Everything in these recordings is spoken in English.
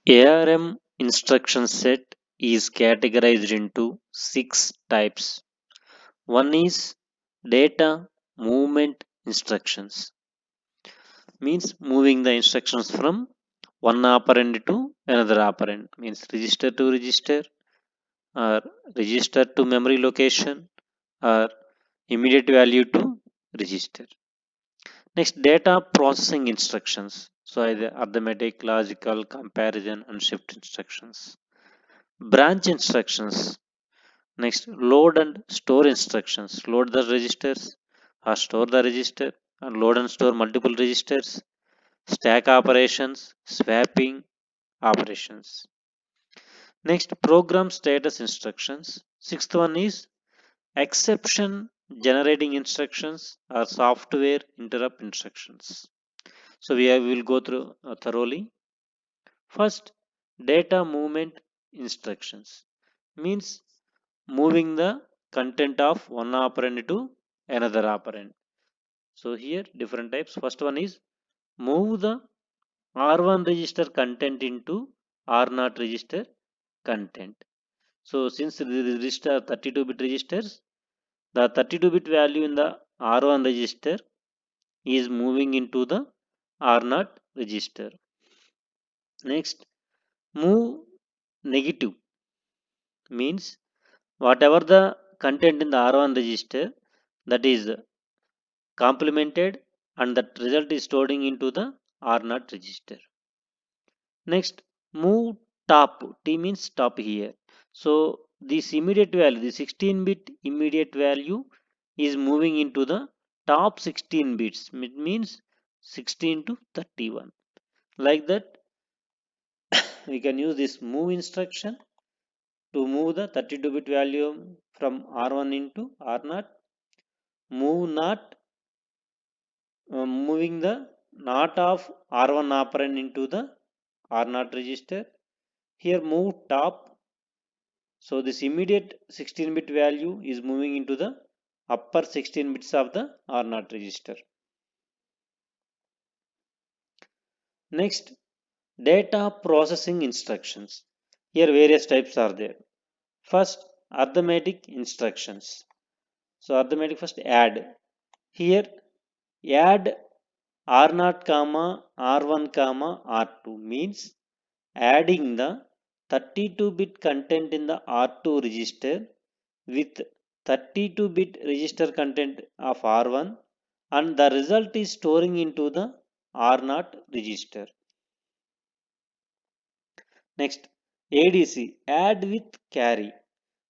ARM instruction set is categorized into six types. One is data movement instructions, means moving the instructions from one operand to another operand, means register to register or register to memory location or immediate value to register. Next, data processing instructions. So either arithmetic, logical, comparison, and shift instructions. Branch instructions. Next, load and store instructions. Load the registers or store the register and load and store multiple registers. Stack operations, swapping operations. Next, program status instructions. Sixth one is exception generating instructions or software interrupt instructions. So will go through thoroughly. First, data movement instructions means moving the content of one operand to another operand. So here different types. First one is move the R1 register content into R0 register content. So since the register 32-bit registers, the 32-bit value in the R1 register is moving into the R0 register. Next, move negative means whatever the content in the R1 register that is complemented and that result is storing into the R0 register. Next, move top. T means top here. So this immediate value, the 16-bit immediate value is moving into the top 16 bits. It means 16 to 31. Like that, we can use this move instruction to move the 32-bit value from R1 into R0. Move not, moving the not of R1 operand into the R0 register. Here move top. So this immediate 16-bit value is moving into the upper 16 bits of the R0 register. Next, data processing instructions. Here various types are there. First, arithmetic instructions. So arithmetic, first add. Here add R0 comma R1 comma R2 means adding the 32-bit content in the R2 register with 32-bit register content of R1 and the result is storing into the R0 register. Next, ADC, add with carry.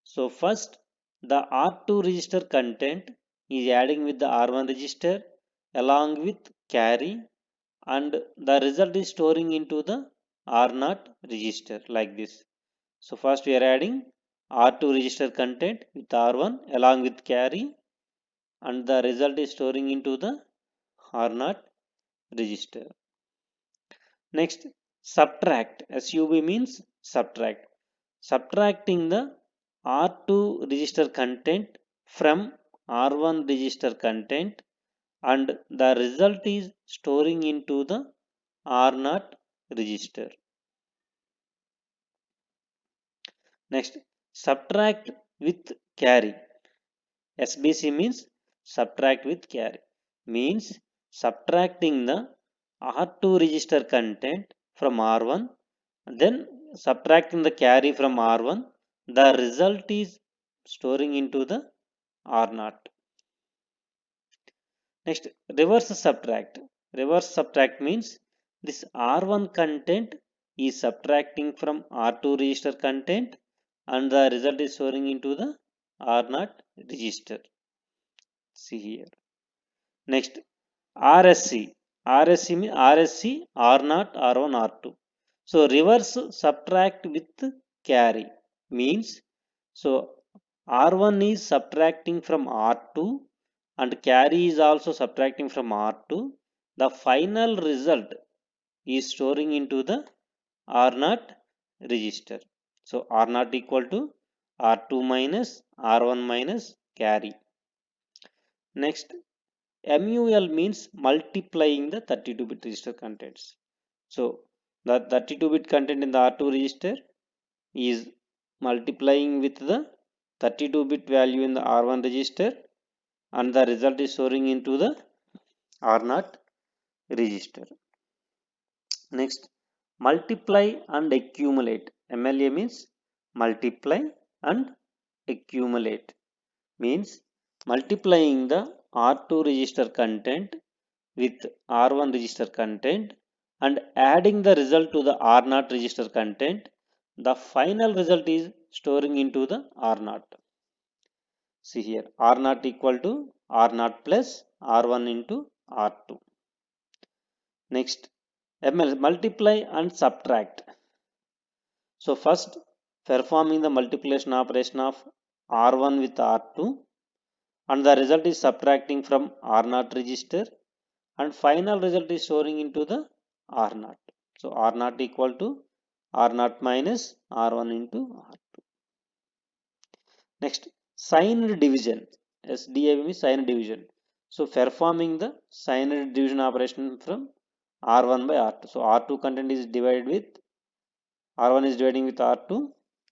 So first the R2 register content is adding with the R1 register along with carry and the result is storing into the R0 register like this. So first we are adding R2 register content with R1 along with carry and the result is storing into the R0 register. Next, subtract. SUB means subtract. Subtracting the R2 register content from R1 register content and the result is storing into the R0 register. Next, subtract with carry. SBC means subtract with carry. Means subtracting the R2 register content from R1, then subtracting the carry from R1, the result is storing into the R0. Next, reverse subtract. Reverse subtract means this R1 content is subtracting from R2 register content and the result is storing into the R0 register. See here. Next, RSC. RSC means RSC R0, R1, R2. So reverse subtract with carry means so R1 is subtracting from R2 and carry is also subtracting from R2. The final result is storing into the R0 register. So R0 equal to R2 minus R1 minus carry. Next, MUL means multiplying the 32-bit register contents. So The 32-bit content in the R2 register is multiplying with the 32-bit value in the R1 register, and the result is storing into the R0 register. Next, multiply and accumulate. MLA means multiply and accumulate. Means multiplying the R2 register content with R1 register content and adding the result to the R0 register content. The final result is storing into the R0. See here, R0 equal to R0 plus R1 into R2. Next, multiply and subtract. So first, performing the multiplication operation of R1 with R2, and the result is subtracting from R0 register, and final result is storing into the R0. So R0 equal to R0 minus R1 into R2. Next, signed division. SDIV means signed division. So performing the signed division operation from R1 by R2. So R2 content is divided with R1 is dividing with R2,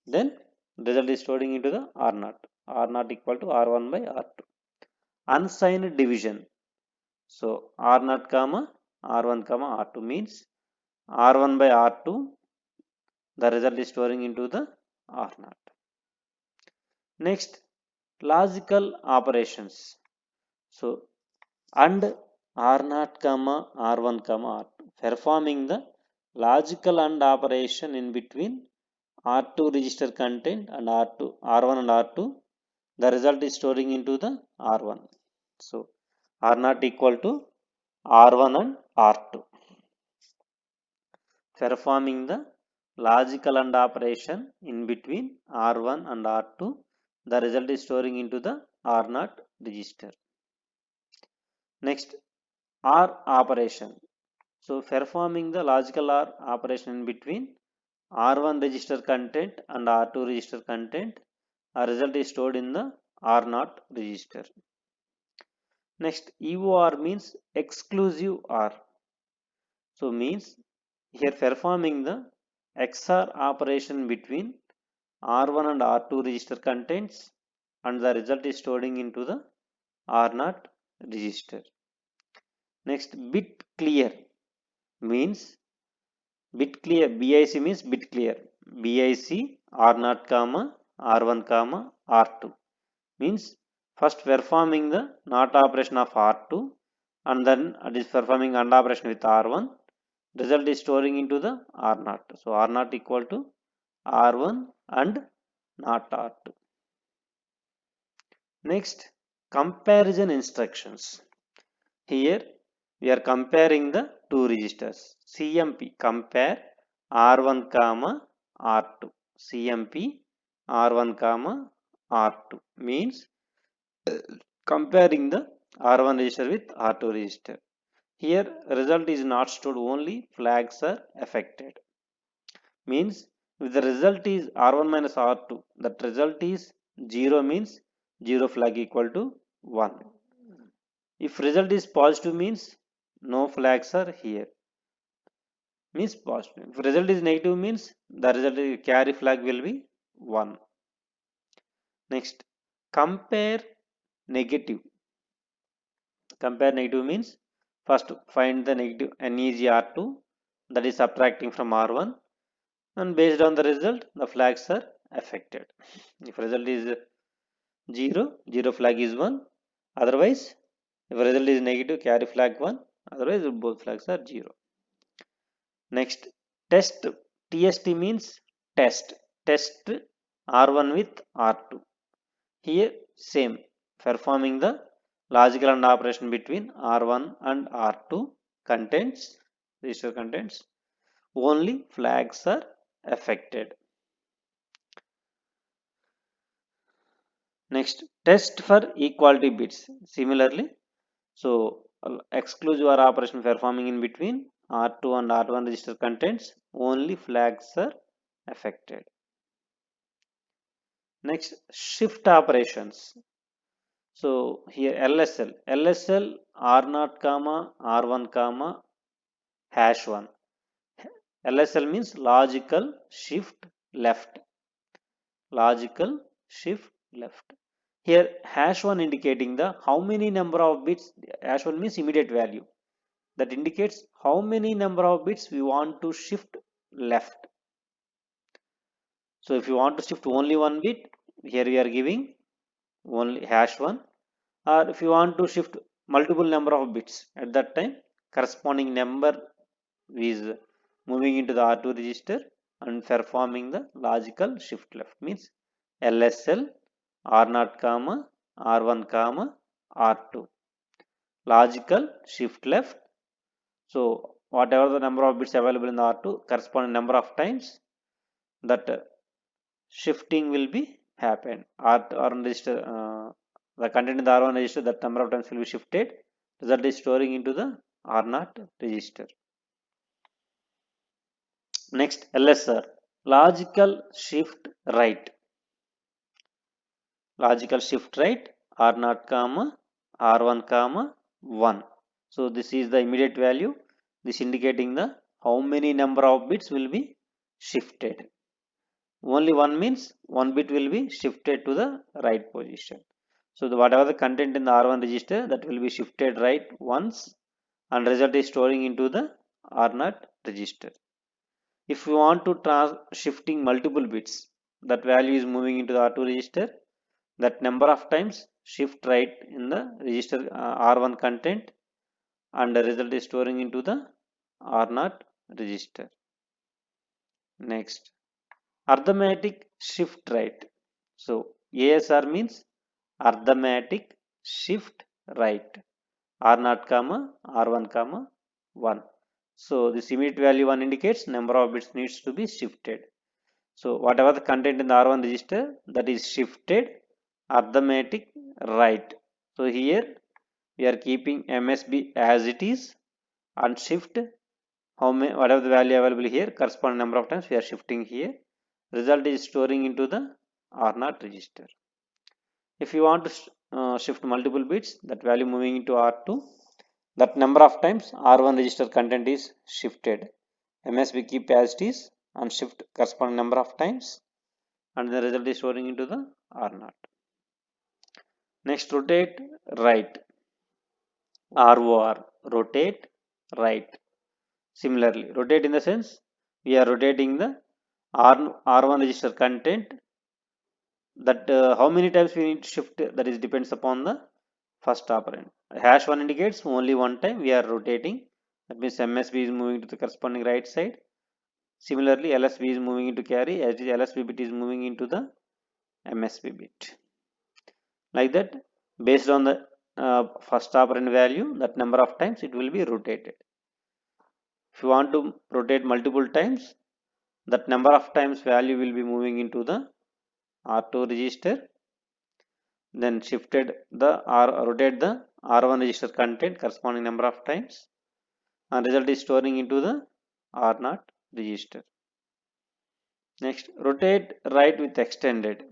then result is storing into the R0. R0 equal to R1 by R2. Unsigned division. So R0 comma R1 comma R2 means R1 by R2, the result is storing into the R0. Next, logical operations. So and R0 comma R1 comma R2, performing the logical AND operation in between R2 register content and R1 and R2, the result is storing into the R1. So R0 equal to R1 and R2. Performing the logical AND operation in between R1 and R2, the result is storing into the R0 register. Next, OR operation. So performing the logical OR operation in between R1 register content and R2 register content, a result is stored in the R0 register. Next, EOR means exclusive OR. So means here performing the XOR operation between R1 and R2 register contents, and the result is storing into the R0 register. Next, bit clear means bit clear. BIC means bit clear. BIC R0 comma R1 comma R2 means first performing the NOT operation of R2, and then it is performing AND operation with R1. Result is storing into the R0. So R0 equal to R1 and not R2. Next, comparison instructions. Here we are comparing the two registers. CMP compare R1 comma R2. CMP R1 comma R2 means comparing the R1 register with R2 register. Here result is not stored, only flags are affected. Means if the result is R1 minus R2, that result is 0 means 0 flag equal to 1. If result is positive means no flags are here, means positive. If result is negative means the result is carry flag will be 1. Next, compare negative. Compare negative means first find the negative NEG R2, that is subtracting from R1, and based on the result the flags are affected. If result is 0, 0 flag is 1, otherwise if result is negative carry flag 1, otherwise both flags are 0. Next, test. TST means test. Test R1 with R2. Here same, performing the logical AND operation between R1 and R2 contents, register contents, only flags are affected. Next, test for equality bits. Similarly, so exclusive OR operation performing in between R2 and R1 register contents, only flags are affected. Next, shift operations. So here LSL R0 comma R1 comma hash 1. LSL means logical shift left. Logical shift left. Here #1 indicating the how many number of bits. #1 means immediate value. That indicates how many number of bits we want to shift left. So if you want to shift only one bit, here we are giving only #1, or if you want to shift multiple number of bits, at that time corresponding number is moving into the R2 register and performing the logical shift left, means LSL R0 comma R1 comma R2 logical shift left. So whatever the number of bits available in the R2, corresponding number of times that shifting will be happen. R1 register, the content in the R1 register, that number of times will be shifted. Result is storing into the R0 register. Next, LSR, logical shift right. Logical shift right, R0 comma R1 comma 1. So this is the immediate value. This indicating the how many number of bits will be shifted. Only one means one bit will be shifted to the right position. So whatever the content in the R1 register, that will be shifted right once, and result is storing into the R0 register. If you want to shifting multiple bits, that value is moving into the R2 register, that number of times shift right in the register R1 content, and the result is storing into the R0 register. Next, arithmetic shift right. So ASR means arithmetic shift right, R0 comma R1 comma 1. So this immediate value 1 indicates number of bits needs to be shifted. So whatever the content in the R1 register, that is shifted arithmetic right. So here we are keeping MSB as it is and shift whatever the value available here, corresponding number of times we are shifting here. Result is storing into the R0 register. If you want to shift multiple bits, that value moving into R2, that number of times R1 register content is shifted. MSB keep as it is and shift corresponding number of times, and the result is storing into the R0. Next, rotate right. ROR, rotate right. Similarly, rotate in the sense we are rotating the R1 register content, that how many times we need to shift, that is depends upon the first operand. #1 indicates only one time we are rotating, that means MSB is moving to the corresponding right side. Similarly, LSB is moving into carry, as LSB bit is moving into the MSB bit. Like that, based on the first operand value, that number of times it will be rotated. If you want to rotate multiple times, that number of times value will be moving into the R2 register, then shifted the rotate the R1 register content corresponding number of times, and result is storing into the R0 register. Next, rotate right with extended,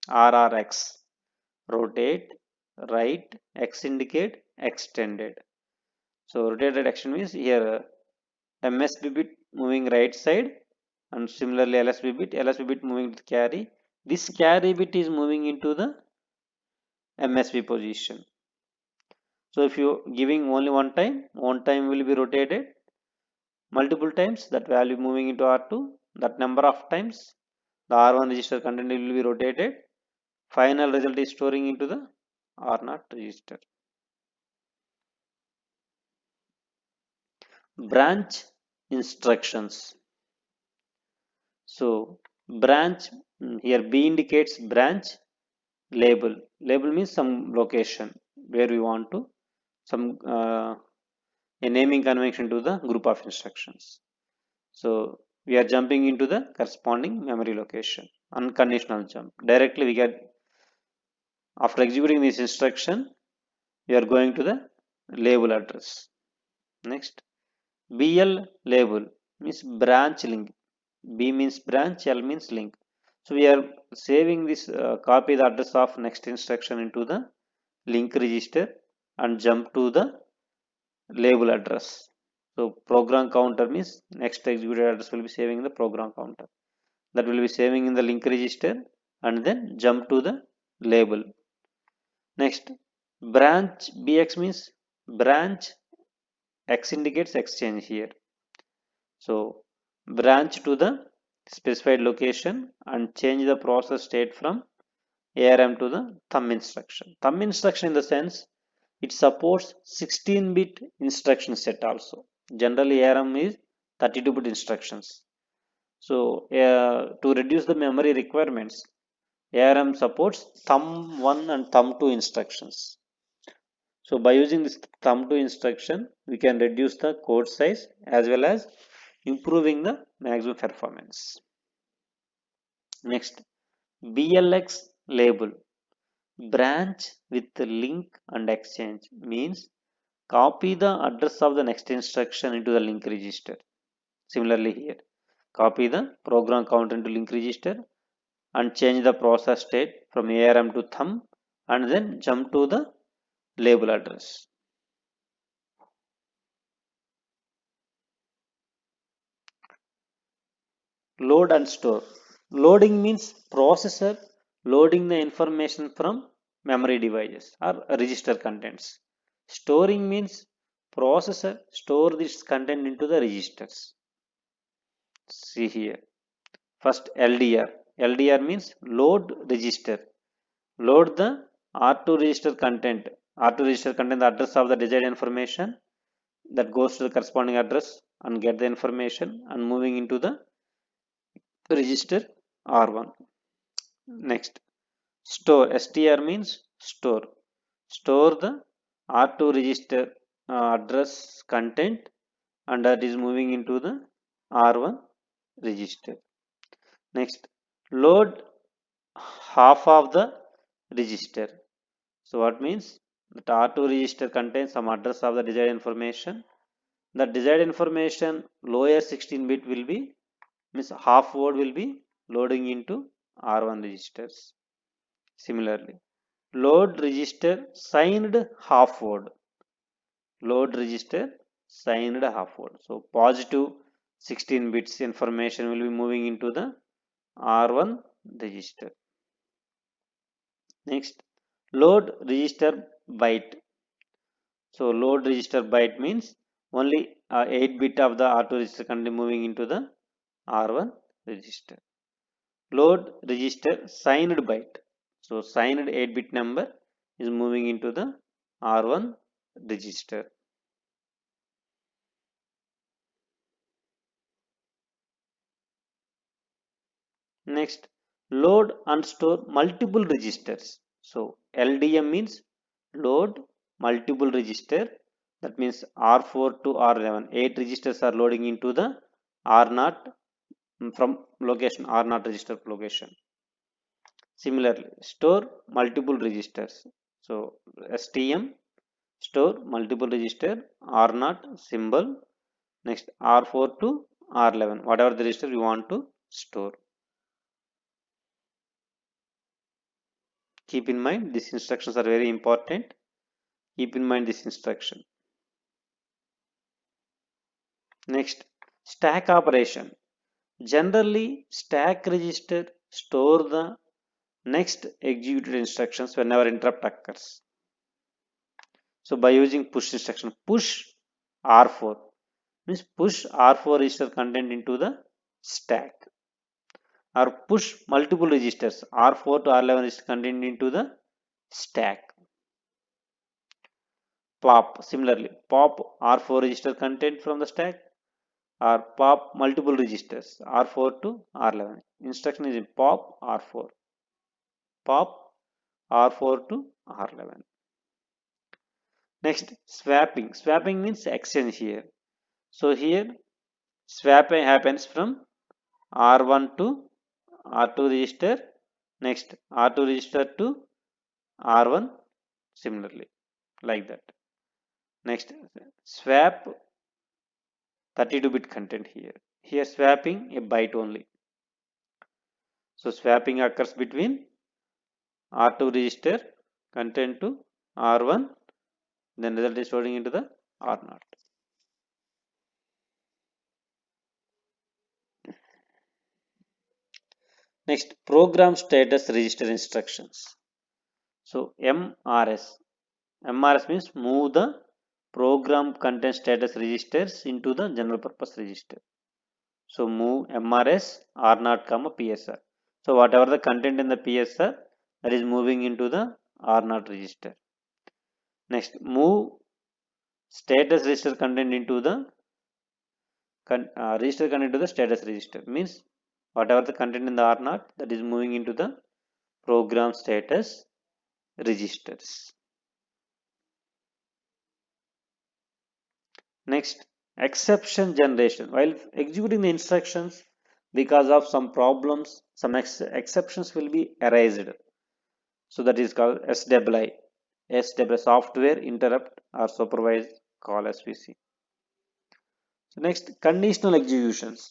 RRX. Rotate right, X indicate extended. So rotated action means here MSB bit moving right side, and similarly LSB bit moving to the carry. This carry bit is moving into the MSB position. So if you giving only one time will be rotated. Multiple times, that value moving into R2, that number of times the R1 register content will be rotated. Final result is storing into the R0 register. Branch instructions. So branch, here B indicates branch. Label means some location where we want to some a naming convention to the group of instructions. So we are jumping into the corresponding memory location, unconditional jump. Directly we get, after executing this instruction, we are going to the label address. Next, BL label means branch link. B means branch, L means link. So we are saving this, copy the address of next instruction into the link register and jump to the label address. So program counter means next executed address will be saving in the program counter. That will be saving in the link register and then jump to the label. Next, branch BX means branch X indicates exchange here. So branch to the specified location and change the process state from ARM to the thumb instruction. Thumb instruction in the sense it supports 16-bit instruction set also. Generally ARM is 32-bit instructions. So to reduce the memory requirements, ARM supports thumb 1 and thumb 2 instructions. So by using this thumb 2 instruction, we can reduce the code size as well as improving the maximum performance. Next, BLX label. Branch with the link and exchange means copy the address of the next instruction into the link register. Similarly here, copy the program counter into link register and change the process state from ARM to thumb and then jump to the label address. Load and store. Loading means processor loading the information from memory devices or register contents. Storing means processor store this content into the registers. See here. First LDR. LDR means load register. Load the R2 register content. R2 register content the address of the desired information that goes to the corresponding address and get the information and moving into the register R1. Next, store. STR means store. Store the R2 register address content and that is moving into the R1 register. Next, load half of the register. So what means that R2 register contains some address of the desired information. The desired information lower 16-bit will be means half word will be loading into R1 registers. Similarly, load register signed half word. Load register signed half word. So positive 16 bits information will be moving into the R1 register. Next, load register byte. So load register byte means only 8 bit of the R2 register content moving into the R1 register. Load register signed byte. So signed 8-bit number is moving into the R1 register. Next, load and store multiple registers. So LDM means load multiple register. That means R4 to R11. 8 registers are loading into the R0 from location R0 register location. Similarly, store multiple registers. So STM store multiple register R0 symbol. Next R4 to R11, whatever the register you want to store. Keep in mind these instructions are very important. Keep in mind this instruction. Next, stack operation. Generally, stack register store the next executed instructions whenever interrupt occurs. So by using push instruction, push R4 means push R4 register content into the stack, or push multiple registers R4 to R11 register content into the stack. Pop, similarly, pop R4 register content from the stack or pop multiple registers R4 to R11. Instruction is in pop R4. Pop R4 to R11. Next, swapping. Swapping means exchange here. So here swapping happens from R1 to R2 register. Next R2 register to R1 similarly like that. Next swap 32-bit content here. Here swapping a byte only. So swapping occurs between R2 register content to R1, then result is loading into the R0. Next, program status register instructions. So MRS means move the program content status registers into the general purpose register. So move MRS R0, PSR. So whatever the content in the PSR, that is moving into the R0 register. Next, move status register content into the register content to the status register, means whatever the content in the R0, that is moving into the program status registers. Next, exception generation. While executing the instructions, because of some problems, some exceptions will be erased. So that is called SWI. SWI, software interrupt or supervised call, as we see. So next, conditional executions.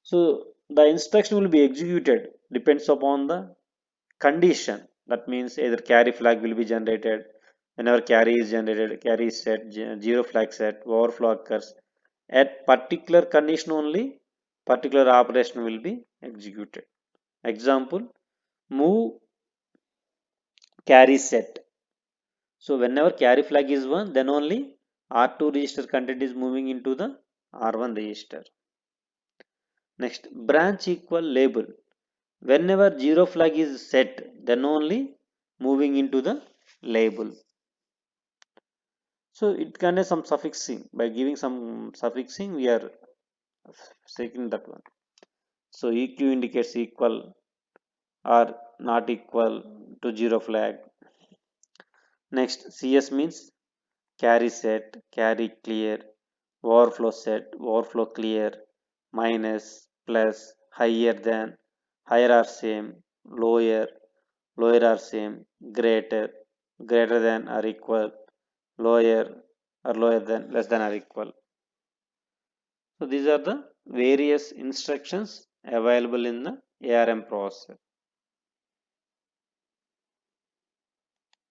So the instruction will be executed depends upon the condition. That means either carry flag will be generated. Whenever carry is generated, carry is set, zero flag set, overflow occurs. At particular condition only, particular operation will be executed. Example, move carry set. So whenever carry flag is 1, then only R2 register content is moving into the R1 register. Next, branch equal label. Whenever zero flag is set, then only moving into the label. So it contains some suffixing. By giving some suffixing, we are taking that one. So EQ indicates equal or not equal to zero flag. Next, CS means carry set, carry clear, overflow set, overflow clear, minus, plus, higher than, higher or same, lower, lower or same, greater, greater than or equal, lower or lower than, less than or equal. So these are the various instructions available in the ARM processor.